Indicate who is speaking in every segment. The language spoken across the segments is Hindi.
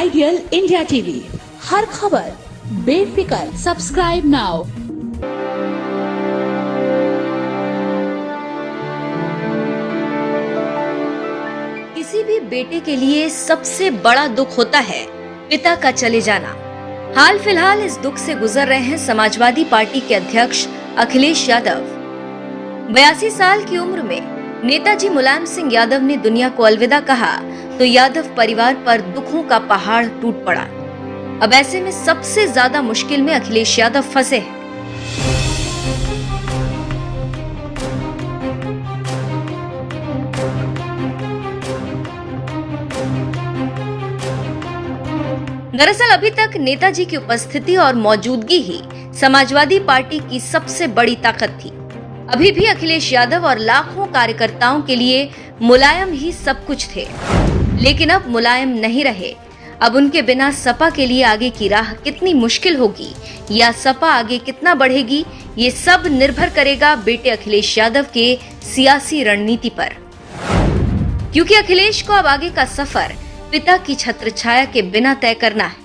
Speaker 1: आइडियल इंडिया टीवी, हर खबर बेफिक्र। Subscribe now.
Speaker 2: किसी भी बेटे के लिए सबसे बड़ा दुख होता है पिता का चले जाना। हाल फिलहाल इस दुख से गुजर रहे हैं समाजवादी पार्टी के अध्यक्ष अखिलेश यादव। 82 साल की उम्र में नेताजी मुलायम सिंह यादव ने दुनिया को अलविदा कहा तो यादव परिवार पर दुखों का पहाड़ टूट पड़ा। अब ऐसे में सबसे ज्यादा मुश्किल में अखिलेश यादव फंसे हैं। दरअसल अभी तक नेताजी की उपस्थिति और मौजूदगी ही समाजवादी पार्टी की सबसे बड़ी ताकत थी। अभी भी अखिलेश यादव और लाखों कार्यकर्ताओं के लिए मुलायम ही सब कुछ थे, लेकिन अब मुलायम नहीं रहे। अब उनके बिना सपा के लिए आगे की राह कितनी मुश्किल होगी या सपा आगे कितना बढ़ेगी, ये सब निर्भर करेगा बेटे अखिलेश यादव के सियासी रणनीति पर। क्योंकि अखिलेश को अब आगे का सफर पिता की छत्रछाया के बिना तय करना है,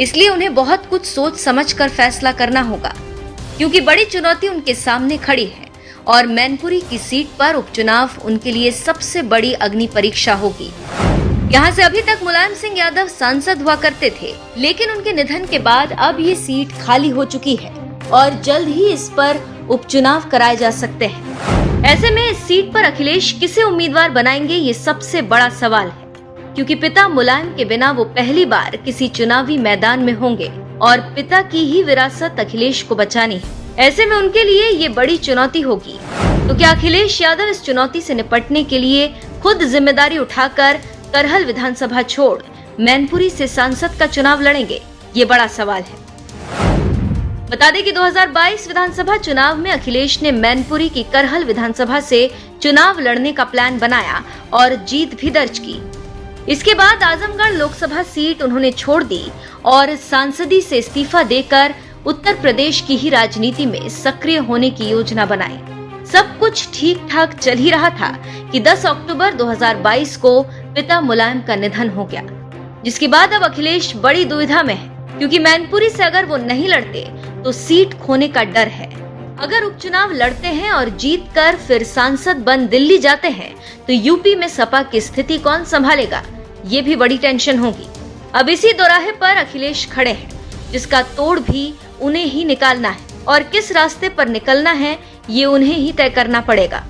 Speaker 2: इसलिए उन्हें बहुत कुछ सोच समझ कर फैसला करना होगा। क्योंकि बड़ी चुनौती उनके सामने खड़ी है और मैनपुरी की सीट पर उपचुनाव उनके लिए सबसे बड़ी अग्नि परीक्षा होगी। यहाँ से अभी तक मुलायम सिंह यादव सांसद हुआ करते थे, लेकिन उनके निधन के बाद अब ये सीट खाली हो चुकी है और जल्द ही इस पर उपचुनाव कराए जा सकते हैं। ऐसे में इस सीट पर अखिलेश किसे उम्मीदवार बनाएंगे, ये सबसे बड़ा सवाल है। क्योंकि पिता मुलायम के बिना वो पहली बार किसी चुनावी मैदान में होंगे और पिता की ही विरासत अखिलेश को बचानी है। ऐसे में उनके लिए ये बड़ी चुनौती होगी। तो क्या अखिलेश यादव इस चुनौती से निपटने के लिए खुद जिम्मेदारी उठाकर करहल विधानसभा छोड़ मैनपुरी से सांसद का चुनाव लड़ेंगे, ये बड़ा सवाल है। बता दें कि 2022 विधानसभा चुनाव में अखिलेश ने मैनपुरी की करहल विधानसभा से चुनाव लड़ने का प्लान बनाया और जीत भी दर्ज की। इसके बाद आजमगढ़ लोकसभा सीट उन्होंने छोड़ दी और सांसदी से इस्तीफा देकर उत्तर प्रदेश की ही राजनीति में सक्रिय होने की योजना बनाई। सब कुछ ठीक ठाक चल ही रहा था कि 10 अक्टूबर 2022 को पिता मुलायम का निधन हो गया, जिसके बाद अब अखिलेश बड़ी दुविधा में है। क्योंकि मैनपुरी से अगर वो नहीं लड़ते तो सीट खोने का डर है। अगर उपचुनाव लड़ते हैं और जीत कर फिर सांसद बन दिल्ली जाते हैं तो यूपी में सपा की स्थिति कौन संभालेगा, ये भी बड़ी टेंशन होगी। अब इसी दोराहे पर अखिलेश खड़े हैं, जिसका तोड़ भी उन्हें ही निकालना है और किस रास्ते पर निकलना है ये उन्हें ही तय करना पड़ेगा।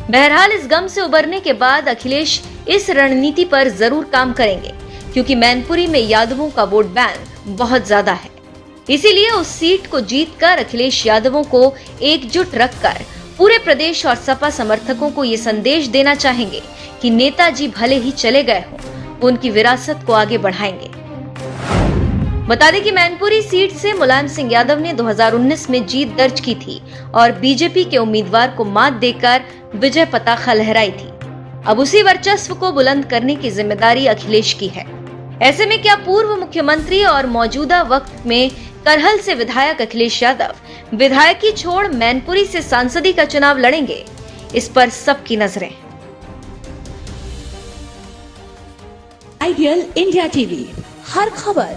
Speaker 2: बहरहाल इस गम से उबरने के बाद अखिलेश इस रणनीति पर जरूर काम करेंगे, क्योंकि मैनपुरी में यादवों का वोट बैंक बहुत ज्यादा है। इसीलिए उस सीट को जीतकर अखिलेश यादवों को एकजुट रखकर पूरे प्रदेश और सपा समर्थकों को ये संदेश देना चाहेंगे कि नेताजी भले ही चले गए हों, वो उनकी विरासत को आगे बढ़ाएंगे। बता दें कि मैनपुरी सीट से मुलायम सिंह यादव ने 2019 में जीत दर्ज की थी और बीजेपी के उम्मीदवार को मात देकर विजय पताका लहराई थी। अब उसी वर्चस्व को बुलंद करने की जिम्मेदारी अखिलेश की है। ऐसे में क्या पूर्व मुख्यमंत्री और मौजूदा वक्त में करहल से विधायक अखिलेश यादव विधायकी छोड़ मैनपुरी से सांसदी का चुनाव लड़ेंगे, इस पर सबकी नजरें।
Speaker 1: आइडियल इंडिया टीवी, हर खबर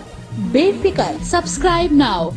Speaker 1: बेफिक्र। Subscribe now.